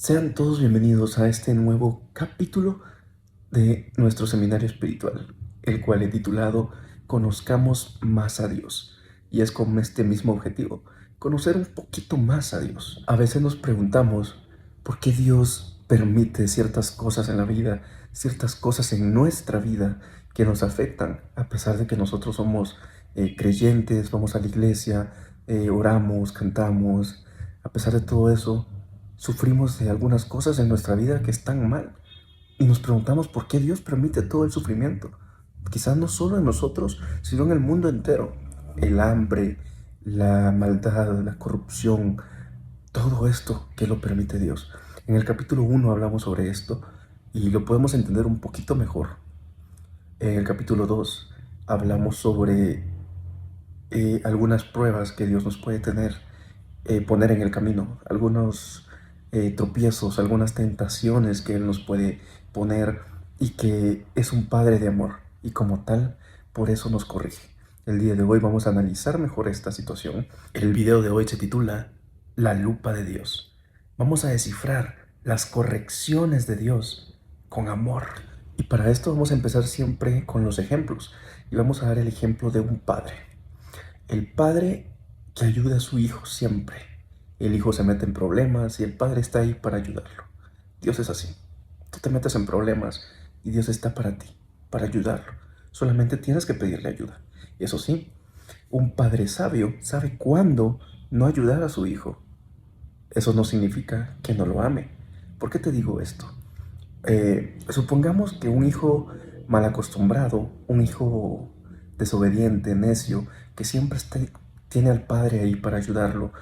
Sean todos bienvenidos a este nuevo capítulo de nuestro seminario espiritual, el cual he titulado Conozcamos más a Dios. Y es con este mismo objetivo, conocer un poquito más a Dios. A veces nos preguntamos por qué Dios permite ciertas cosas en la vida, ciertas cosas en nuestra vida que nos afectan, a pesar de que nosotros somos creyentes, vamos a la iglesia, oramos, cantamos. A pesar de todo eso, sufrimos de algunas cosas en nuestra vida que están mal y nos preguntamos por qué Dios permite todo el sufrimiento. Quizás no solo en nosotros, sino en el mundo entero. El hambre, la maldad, la corrupción, todo esto que lo permite Dios. En el capítulo 1 hablamos sobre esto y lo podemos entender un poquito mejor. En el capítulo 2 hablamos sobre algunas pruebas que Dios nos puede poner en el camino, algunos tropiezos, algunas tentaciones que Él nos puede poner, y que es un Padre de amor y como tal, por eso nos corrige. El día de hoy vamos a analizar mejor esta situación. El video de hoy se titula La lupa de Dios. Vamos a descifrar las correcciones de Dios con amor. Y para esto vamos a empezar siempre con los ejemplos. Y vamos a dar el ejemplo de un padre. El padre que ayuda a su hijo siempre. El hijo se mete en problemas y el padre está ahí para ayudarlo. Dios es así. Tú te metes en problemas y Dios está para ti, para ayudarlo. Solamente tienes que pedirle ayuda. Y eso sí, un padre sabio sabe cuándo no ayudar a su hijo. Eso no significa que no lo ame. ¿Por qué te digo esto? Supongamos que un hijo mal acostumbrado, un hijo desobediente, necio, que siempre tiene al padre ahí para ayudarlo,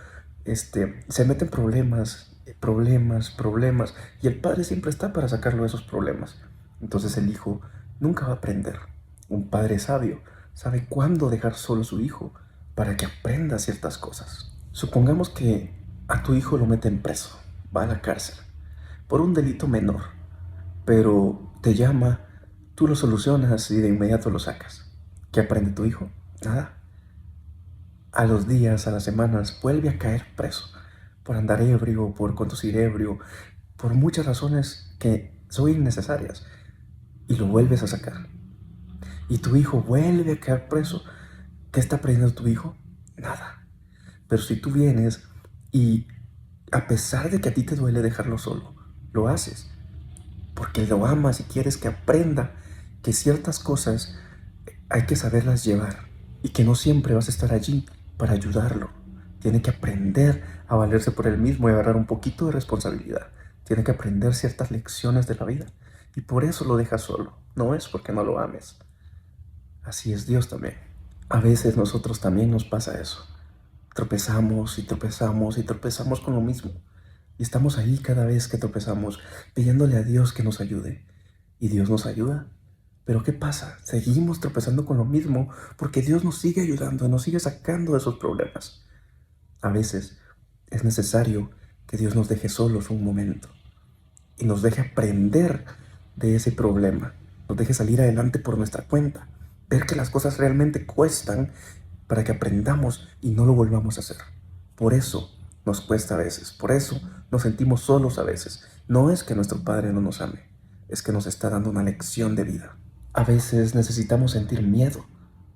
se mete en problemas, y el padre siempre está para sacarlo de esos problemas. Entonces el hijo nunca va a aprender. Un padre sabio sabe cuándo dejar solo a su hijo para que aprenda ciertas cosas. Supongamos que a tu hijo lo meten preso, va a la cárcel, por un delito menor, pero te llama, tú lo solucionas y de inmediato lo sacas. ¿Qué aprende tu hijo? Nada. A los días, a las semanas, vuelve a caer preso por andar ebrio, por conducir ebrio, por muchas razones que son innecesarias, y lo vuelves a sacar. Y tu hijo vuelve a caer preso. ¿Qué está aprendiendo tu hijo? Nada. Pero si tú vienes y, a pesar de que a ti te duele dejarlo solo, lo haces porque lo amas y quieres que aprenda que ciertas cosas hay que saberlas llevar y que no siempre vas a estar allí para ayudarlo. Tiene que aprender a valerse por él mismo y agarrar un poquito de responsabilidad. Tiene que aprender ciertas lecciones de la vida y por eso lo dejas solo. No es porque no lo ames. Así es Dios también. A veces nosotros también nos pasa eso. Tropezamos y tropezamos y tropezamos con lo mismo. Y estamos ahí cada vez que tropezamos, pidiéndole a Dios que nos ayude. Y Dios nos ayuda. Pero ¿qué pasa? Seguimos tropezando con lo mismo porque Dios nos sigue ayudando, nos sigue sacando de esos problemas. A veces es necesario que Dios nos deje solos un momento y nos deje aprender de ese problema, nos deje salir adelante por nuestra cuenta, ver que las cosas realmente cuestan para que aprendamos y no lo volvamos a hacer. Por eso nos cuesta a veces, por eso nos sentimos solos a veces. No es que nuestro Padre no nos ame, es que nos está dando una lección de vida. A veces necesitamos sentir miedo,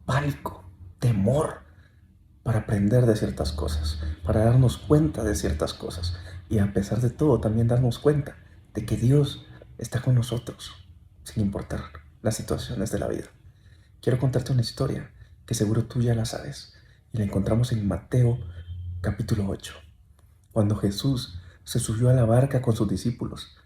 pánico, temor para aprender de ciertas cosas, para darnos cuenta de ciertas cosas y, a pesar de todo, también darnos cuenta de que Dios está con nosotros, sin importar las situaciones de la vida. Quiero contarte una historia que seguro tú ya la sabes y la encontramos en Mateo capítulo 8, cuando Jesús se subió a la barca con sus discípulos.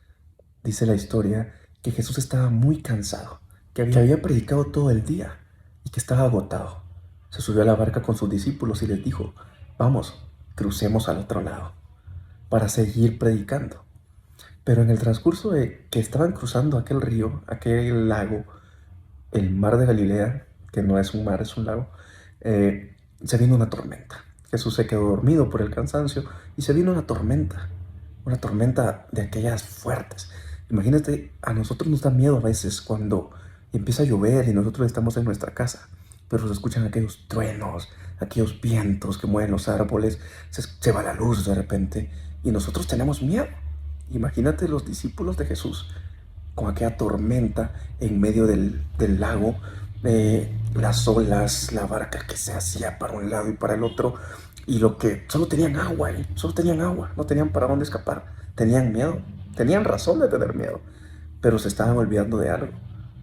Dice la historia que Jesús estaba muy cansado, que había predicado todo el día y que estaba agotado. Se subió a la barca con sus discípulos y les dijo: vamos, crucemos al otro lado para seguir predicando. Pero en el transcurso de que estaban cruzando aquel río, aquel lago, el mar de Galilea, que no es un mar, es un lago, se vino una tormenta. Jesús se quedó dormido por el cansancio y se vino una tormenta de aquellas fuertes. Imagínate, a nosotros nos da miedo a veces cuando empieza a llover y nosotros estamos en nuestra casa, pero se escuchan aquellos truenos, aquellos vientos que mueven los árboles, se va la luz de repente y nosotros tenemos miedo. Imagínate los discípulos de Jesús con aquella tormenta en medio del lago, las olas, la barca que se hacía para un lado y para el otro, y lo que solo tenían agua, solo tenían agua, no tenían para dónde escapar, tenían miedo, tenían razón de tener miedo, pero se estaban olvidando de algo.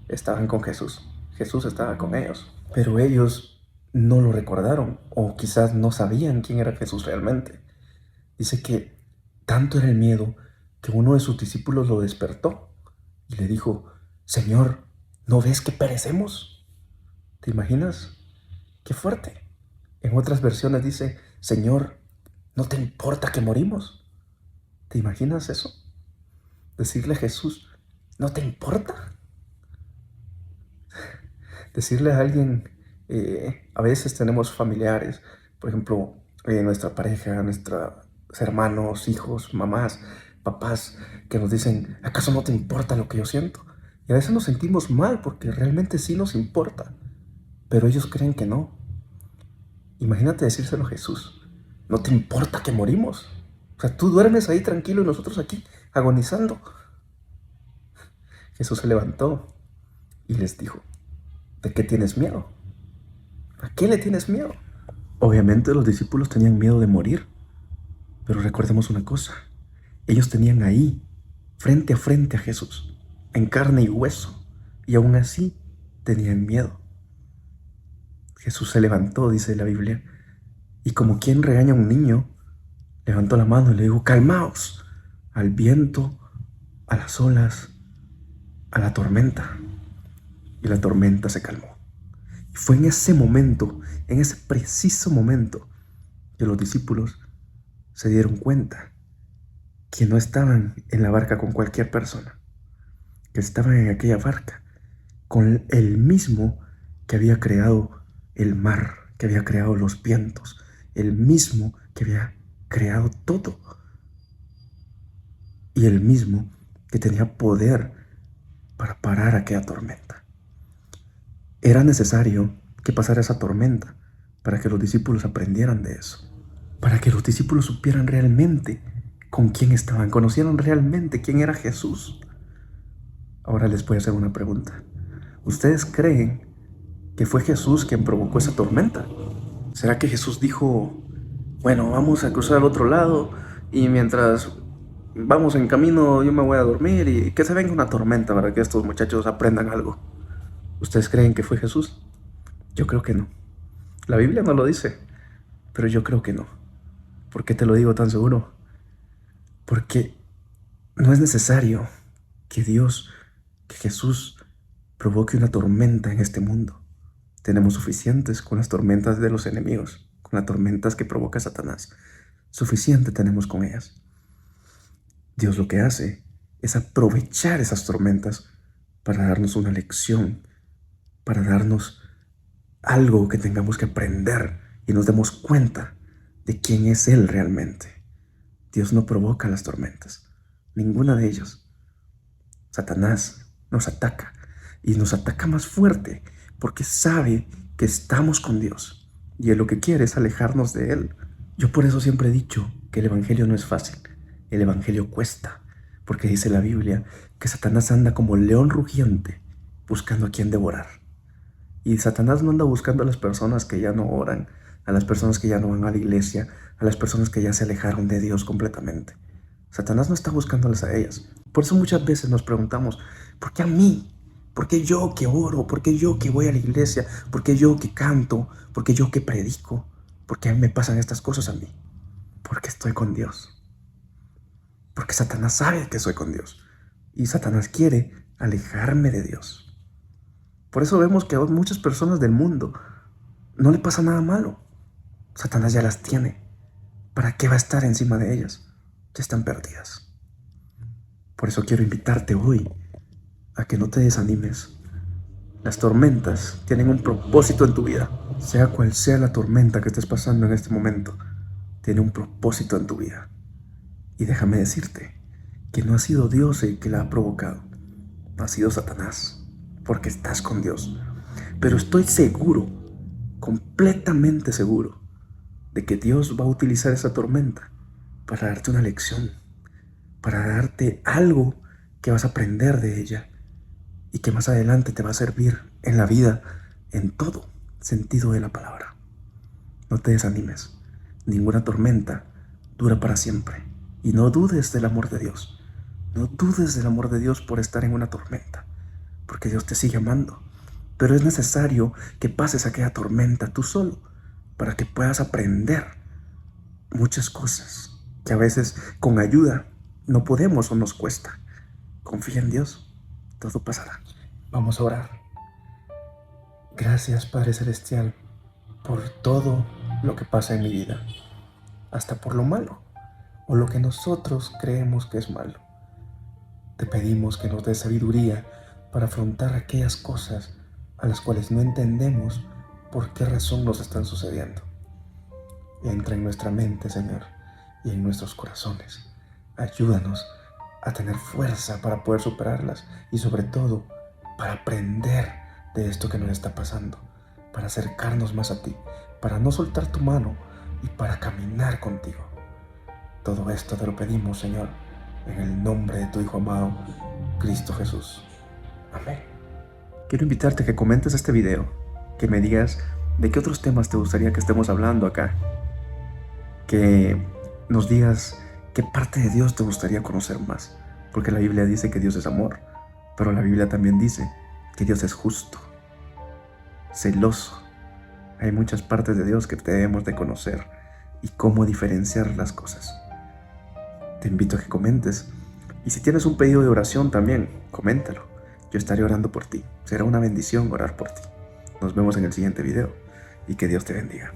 Estaban con Jesús, Jesús estaba con ellos, pero ellos no lo recordaron, o quizás no sabían quién era Jesús realmente. Dice que tanto era el miedo que uno de sus discípulos lo despertó y le dijo: Señor, ¿no ves que perecemos? ¿Te imaginas? ¡Qué fuerte! En otras versiones dice: Señor, ¿no te importa que morimos? ¿Te imaginas eso? Decirle a Jesús: ¿no te importa? Decirle a alguien, a veces tenemos familiares, por ejemplo, nuestra pareja, nuestros hermanos, hijos, mamás, papás, que nos dicen: ¿acaso no te importa lo que yo siento? Y a veces nos sentimos mal porque realmente sí nos importa, pero ellos creen que no. Imagínate decírselo a Jesús: ¿no te importa que morimos? O sea, tú duermes ahí tranquilo y nosotros aquí agonizando. Jesús se levantó y les dijo: ¿de qué tienes miedo? ¿A qué le tienes miedo? Obviamente los discípulos tenían miedo de morir, pero recordemos una cosa: ellos tenían ahí, frente a frente a Jesús, en carne y hueso, y aún así tenían miedo. Jesús se levantó, dice la Biblia, y como quien regaña a un niño, levantó la mano y le dijo: calmaos, al viento, a las olas, a la tormenta. Y la tormenta se calmó. Y fue en ese momento, en ese preciso momento, que los discípulos se dieron cuenta que no estaban en la barca con cualquier persona, que estaban en aquella barca con el mismo que había creado el mar, que había creado los vientos, el mismo que había creado todo, y el mismo que tenía poder para parar aquella tormenta. Era necesario que pasara esa tormenta para que los discípulos aprendieran de eso, para que los discípulos supieran realmente con quién estaban, conocieran realmente quién era Jesús. Ahora les voy a hacer una pregunta. ¿Ustedes creen que fue Jesús quien provocó esa tormenta? ¿Será que Jesús dijo: bueno, vamos a cruzar al otro lado y mientras vamos en camino yo me voy a dormir y que se venga una tormenta para que estos muchachos aprendan algo? ¿Ustedes creen que fue Jesús? Yo creo que no. La Biblia no lo dice, pero yo creo que no. ¿Por qué te lo digo tan seguro? Porque no es necesario que Jesús provoque una tormenta en este mundo. Tenemos suficientes con las tormentas de los enemigos, con las tormentas que provoca Satanás. Suficiente tenemos con ellas. Dios lo que hace es aprovechar esas tormentas para darnos una lección, para darnos algo que tengamos que aprender y nos demos cuenta de quién es Él realmente. Dios no provoca las tormentas, ninguna de ellas. Satanás nos ataca y nos ataca más fuerte porque sabe que estamos con Dios y Él lo que quiere es alejarnos de Él. Yo por eso siempre he dicho que el Evangelio no es fácil, el Evangelio cuesta, porque dice la Biblia que Satanás anda como león rugiente buscando a quien devorar. Y Satanás no anda buscando a las personas que ya no oran, a las personas que ya no van a la iglesia, a las personas que ya se alejaron de Dios completamente. Satanás no está buscándolas a ellas. Por eso muchas veces nos preguntamos: ¿por qué a mí? ¿Por qué yo que oro? ¿Por qué yo que voy a la iglesia? ¿Por qué yo que canto? ¿Por qué yo que predico? ¿Por qué me pasan estas cosas a mí? Porque estoy con Dios. Porque Satanás sabe que soy con Dios. Y Satanás quiere alejarme de Dios. Por eso vemos que a muchas personas del mundo no le pasa nada malo. Satanás ya las tiene. ¿Para qué va a estar encima de ellas? Ya están perdidas. Por eso quiero invitarte hoy a que no te desanimes. Las tormentas tienen un propósito en tu vida. Sea cual sea la tormenta que estés pasando en este momento, tiene un propósito en tu vida. Y déjame decirte que no ha sido Dios el que la ha provocado. Ha sido Satanás, porque estás con Dios. Pero estoy seguro, completamente seguro, de que Dios va a utilizar esa tormenta para darte una lección, para darte algo que vas a aprender de ella y que más adelante te va a servir en la vida, en todo sentido de la palabra. No te desanimes. Ninguna tormenta dura para siempre. Y no dudes del amor de Dios. No dudes del amor de Dios por estar en una tormenta, porque Dios te sigue amando. Pero es necesario que pases aquella tormenta tú solo para que puedas aprender muchas cosas que a veces con ayuda no podemos o nos cuesta. Confía en Dios, todo pasará. Vamos a orar. Gracias, Padre Celestial, por todo lo que pasa en mi vida, hasta por lo malo o lo que nosotros creemos que es malo. Te pedimos que nos des sabiduría para afrontar aquellas cosas a las cuales no entendemos por qué razón nos están sucediendo. Entra en nuestra mente, Señor, y en nuestros corazones. Ayúdanos a tener fuerza para poder superarlas y sobre todo para aprender de esto que nos está pasando, para acercarnos más a ti, para no soltar tu mano y para caminar contigo. Todo esto te lo pedimos, Señor, en el nombre de tu Hijo amado, Cristo Jesús. Amén. Quiero invitarte a que comentes este video, que me digas de qué otros temas te gustaría que estemos hablando acá, que nos digas qué parte de Dios te gustaría conocer más, porque la Biblia dice que Dios es amor, pero la Biblia también dice que Dios es justo, celoso. Hay muchas partes de Dios que debemos de conocer y cómo diferenciar las cosas. Te invito a que comentes, y si tienes un pedido de oración también, coméntalo. Yo estaré orando por ti. Será una bendición orar por ti. Nos vemos en el siguiente video y que Dios te bendiga.